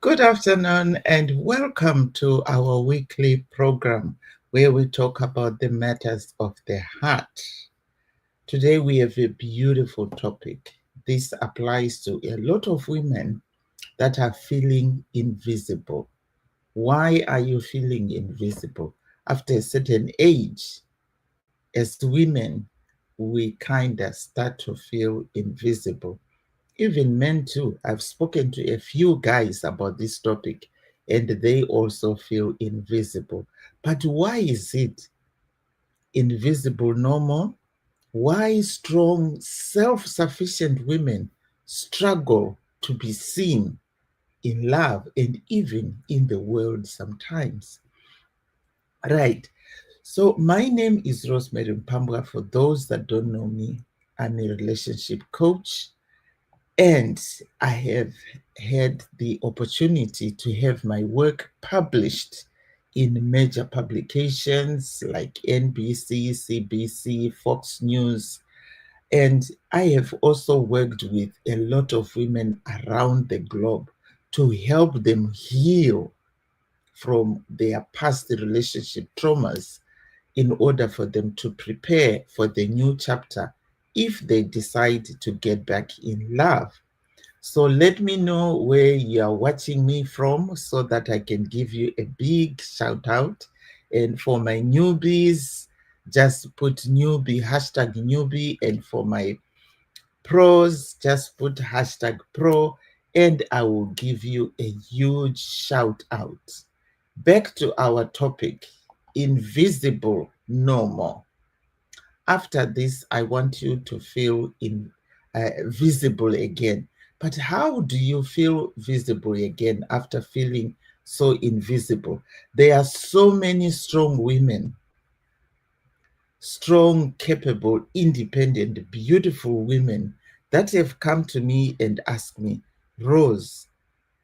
Good afternoon and welcome to our weekly program where we talk about the matters of the heart. Today we have a beautiful topic. This applies to a lot of women that are feeling invisible. Why are you feeling invisible? After a certain age, as women, we kind of start to feel invisible. Even men too. I've spoken to a few guys about this topic and they also feel invisible. But why is it invisible no more? Why strong, self-sufficient women struggle to be seen in love and even in the world sometimes? Right. So my name is Rosemary Mpambwa. For those that don't know me, I'm a relationship coach. And I have had the opportunity to have my work published in major publications like NBC, CBC, Fox News. And I have also worked with a lot of women around the globe to help them heal from their past relationship traumas in order for them to prepare for the new chapter if they decide to get back in love. So let me know where you are watching me from so that I can give you a big shout out. And for my newbies, just put newbie, hashtag newbie. And for my pros, just put hashtag pro. And I will give you a huge shout out. Back to our topic, invisible no more. After this, I want you to feel visible again. But how do you feel visible again after feeling so invisible? There are so many strong women, strong, capable, independent, beautiful women that have come to me and asked me, Rose,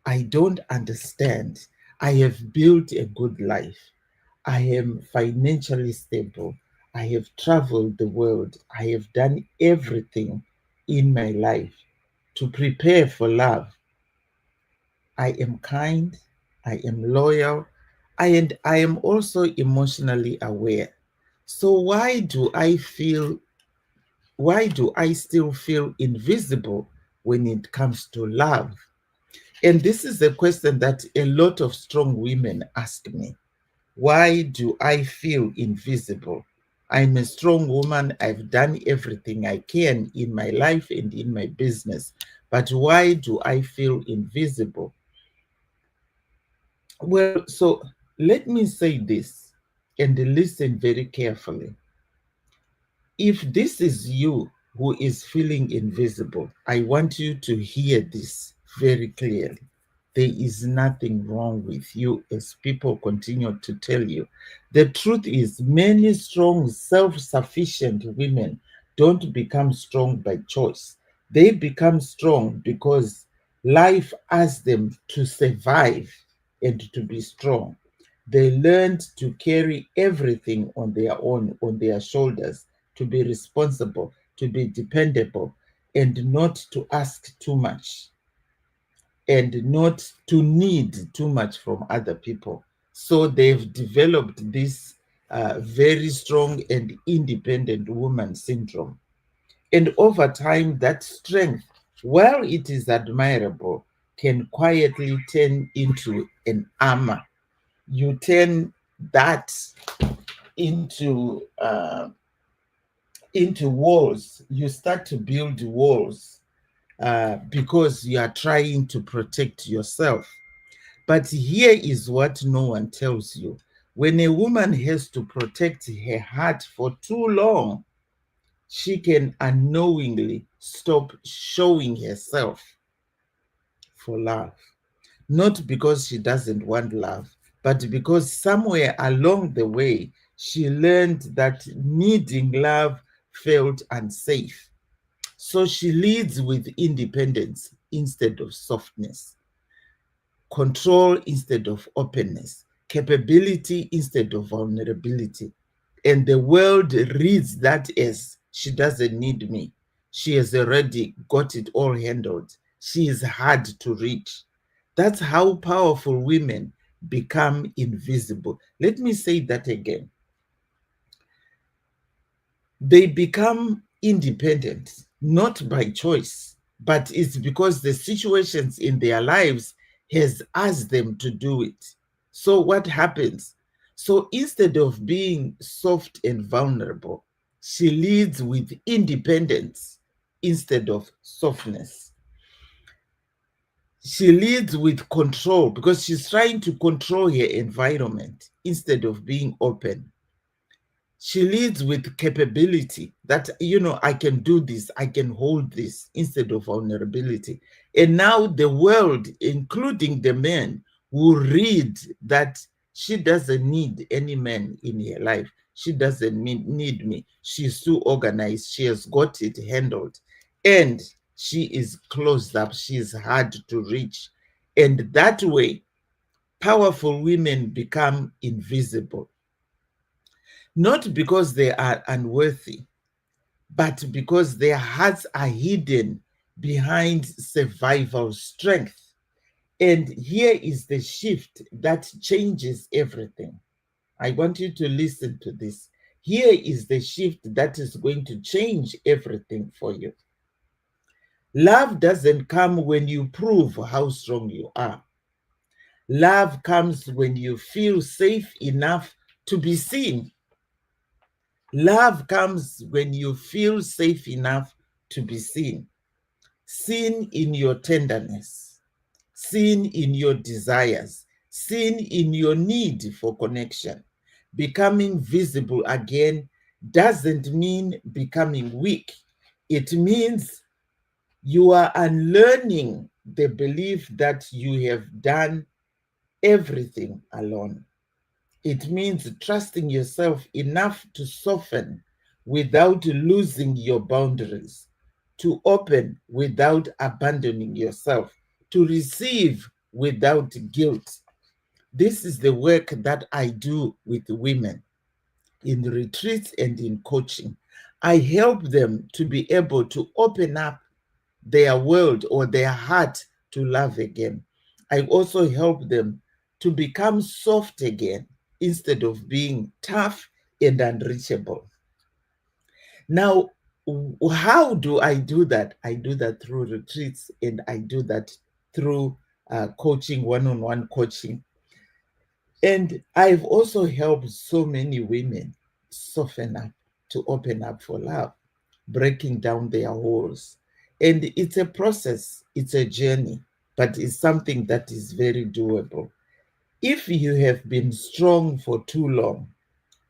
I don't understand. I have built a good life. I am financially stable. I have traveled the world. I have done everything in my life to prepare for love. I am kind. I am loyal. And I am also emotionally aware. So why do I still feel invisible when it comes to love? And this is a question that a lot of strong women ask me. Why do I feel invisible? I'm a strong woman. I've done everything I can in my life and in my business. But why do I feel invisible? Well, so let me say this and listen very carefully. If this is you who is feeling invisible, I want you to hear this very clearly. There is nothing wrong with you, as people continue to tell you. The truth is, many strong, self sufficient women don't become strong by choice. They become strong because life asks them to survive and to be strong. They learned to carry everything on their own, on their shoulders, to be responsible, to be dependable, and not to ask too much, and not to need too much from other people. So they've developed this very strong and independent woman syndrome. And over time, that strength, while it is admirable, can quietly turn into an armor. You turn that into walls. You start to build walls because you are trying to protect yourself. But here is what no one tells you. When a woman has to protect her heart for too long, she can unknowingly stop showing herself for love. Not because she doesn't want love, but because somewhere along the way, she learned that needing love felt unsafe. So she leads with independence instead of softness, control instead of openness, capability instead of vulnerability. And the world reads that as she doesn't need me. She has already got it all handled. She is hard to reach. That's how powerful women become invisible. Let me say that again. They become independent, not by choice, but it's because the situations in their lives has asked them to do it. So what happens? So instead of being soft and vulnerable, she leads with independence instead of softness. She leads with control because she's trying to control her environment instead of being open. She leads with capability that, I can do this, I can hold this instead of vulnerability. And now the world, including the men, will read that she doesn't need any man in her life. She doesn't need me. She's too organized. She has got it handled. And she is closed up. She is hard to reach. And that way, powerful women become invisible, not because they are unworthy, but because their hearts are hidden behind survival strength. And here is the shift that changes everything. I want you to listen to this. Here is the shift that is going to change everything for you. Love doesn't come when you prove how strong you are. Love comes when you feel safe enough to be seen. Love comes when you feel safe enough to be seen. Seen in your tenderness, seen in your desires, seen in your need for connection. Becoming visible again doesn't mean becoming weak. It means you are unlearning the belief that you have done everything alone. It means trusting yourself enough to soften without losing your boundaries, to open without abandoning yourself, to receive without guilt. This is the work that I do with women in retreats and in coaching. I help them to be able to open up their world or their heart to love again. I also help them to become soft again instead of being tough and unreachable. Now, how do I do that? I do that through retreats, and I do that through coaching, one on one coaching. And I've also helped so many women soften up, to open up for love, breaking down their walls. And it's a process, it's a journey, but it's something that is very doable. If you have been strong for too long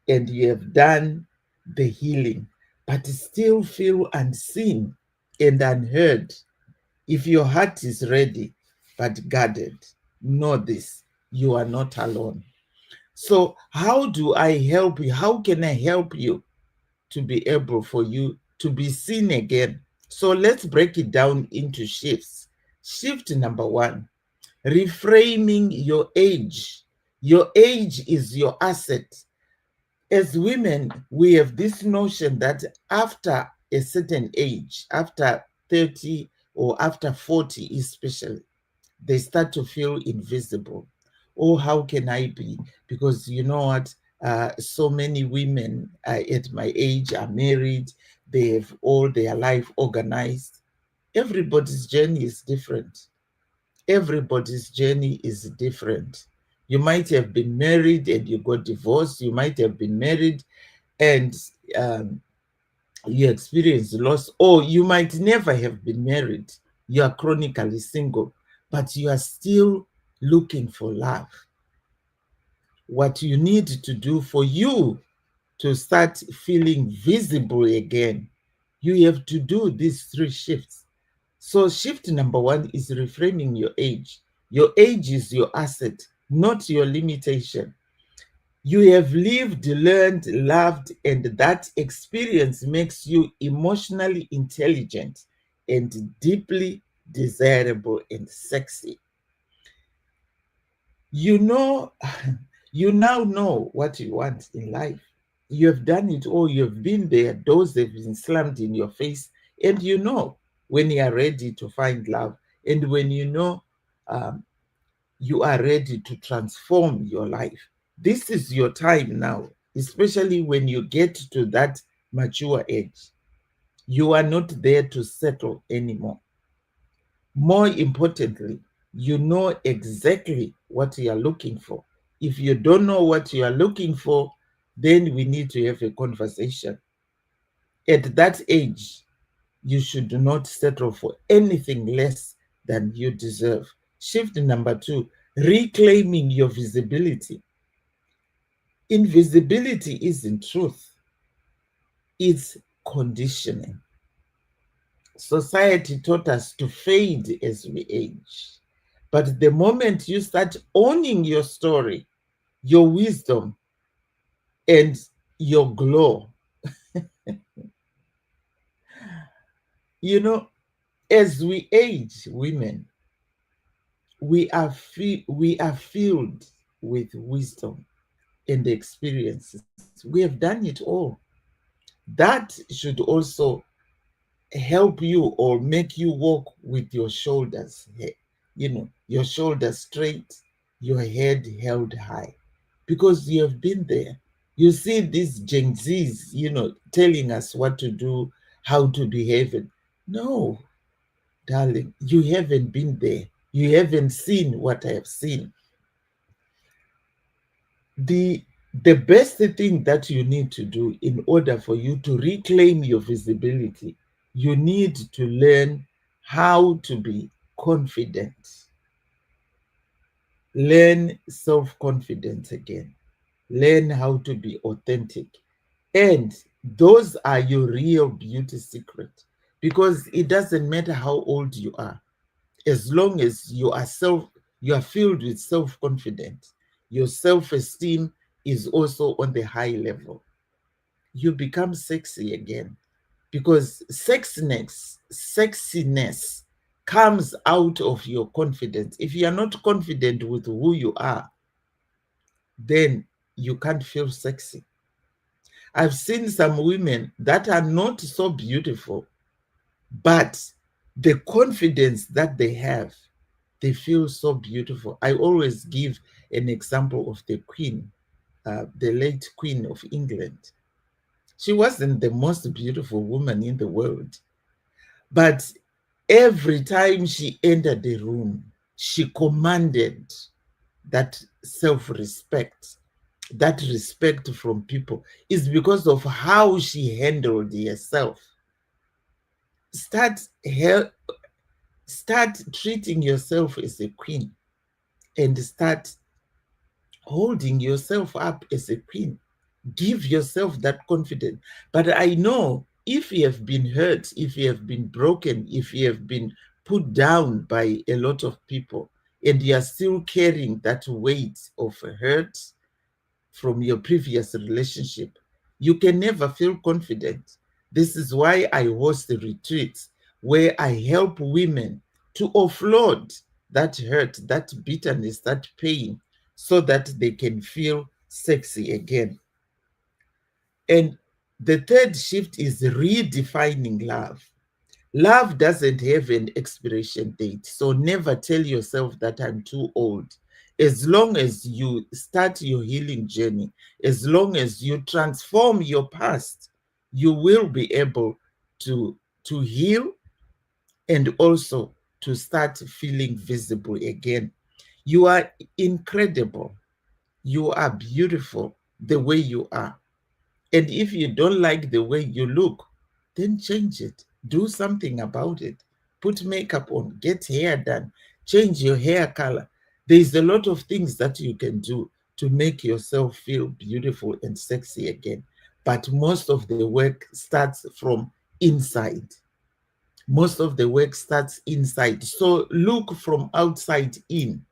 and you have done the healing, but still feel unseen and unheard, if your heart is ready but guarded, know this: you are not alone. So, how do I help you? How can I help you to be able for you to be seen again? So, let's break it down into shifts. Shift number one: reframing your age. Your age is your asset. As women, we have this notion that after a certain age, after 30 or after 40 especially, they start to feel invisible. Oh, how can I be? Because you know what? So many women at my age are married, they have all their life organized. Everybody's journey is different. Everybody's journey is different. You might have been married and you got divorced. You might have been married and um, you experience loss, or you might never have been married. You are chronically single, but you are still looking for love. What you need to do for you to start feeling visible again, you have to do these three shifts. So, shift number one is reframing your age. Your age is your asset, not your limitation. You have lived, learned, loved, and that experience makes you emotionally intelligent and deeply desirable and sexy. You know, you now know what you want in life. You have done it all, you have been there, doors have been slammed in your face, and you know when you are ready to find love, and when you know um, you are ready to transform your life. This is your time now, especially when you get to that mature age. You are not there to settle anymore. More importantly, you know exactly what you are looking for. If you don't know what you are looking for, then we need to have a conversation. At that age, you should not settle for anything less than you deserve. Shift number two, reclaiming your visibility. Invisibility isn't truth, it's conditioning. Society taught us to fade as we age. But the moment you start owning your story, your wisdom, and your glow, you know, as we age, women, we are filled with wisdom and experiences. We have done it all. That should also help you or make you walk with your shoulders, your shoulders straight, your head held high, because you have been there. You see these Gen Zs, telling us what to do, how to behave. No, darling, you haven't been there. You haven't seen what I have seen. The best thing that you need to do in order for you to reclaim your visibility, you need to learn how to be confident. Learn self-confidence again. Learn how to be authentic. And those are your real beauty secret, because it doesn't matter how old you are, as long as you are filled with self-confidence, your self-esteem is also on the high level, you become sexy again, because sexiness comes out of your confidence. If you are not confident with who you are, then you can't feel sexy. I've seen some women that are not so beautiful, but the confidence that they have, they feel so beautiful. I always give an example of the Queen, the late Queen of England. She wasn't the most beautiful woman in the world, but every time she entered the room, she commanded that self-respect, that respect from people. Is because of how she handled herself. Start start treating yourself as a queen, and start holding yourself up as a queen. Give yourself that confidence. But I know if you have been hurt, if you have been broken, if you have been put down by a lot of people, and you are still carrying that weight of hurt from your previous relationship, you can never feel confident. This is why I host the retreats where I help women to offload that hurt, that bitterness, that pain, so that they can feel sexy again. And the third shift is redefining love. Love doesn't have an expiration date, so never tell yourself that I'm too old. As long as you start your healing journey, as long as you transform your past, you will be able to heal, and also to start feeling visible again. You are incredible. You are beautiful the way you are. And if you don't like the way you look, then change it. Do something about it. Put makeup on, get hair done, change your hair color. There's a lot of things that you can do to make yourself feel beautiful and sexy again. But most of the work starts from inside. Most of the work starts inside. So look from outside in.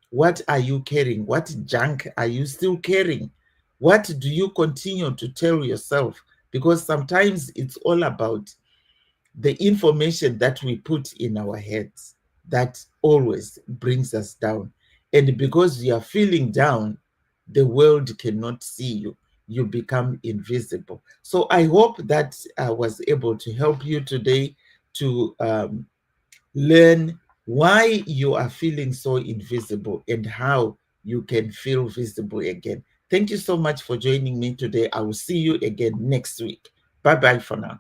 What are you carrying? What junk are you still carrying? What do you continue to tell yourself? Because sometimes it's all about the information that we put in our heads that always brings us down. And because you are feeling down, the world cannot see you. You become invisible. So I hope that I was able to help you today to learn why you are feeling so invisible and how you can feel visible again. Thank you so much for joining me today. I will see you again next week. Bye bye for now.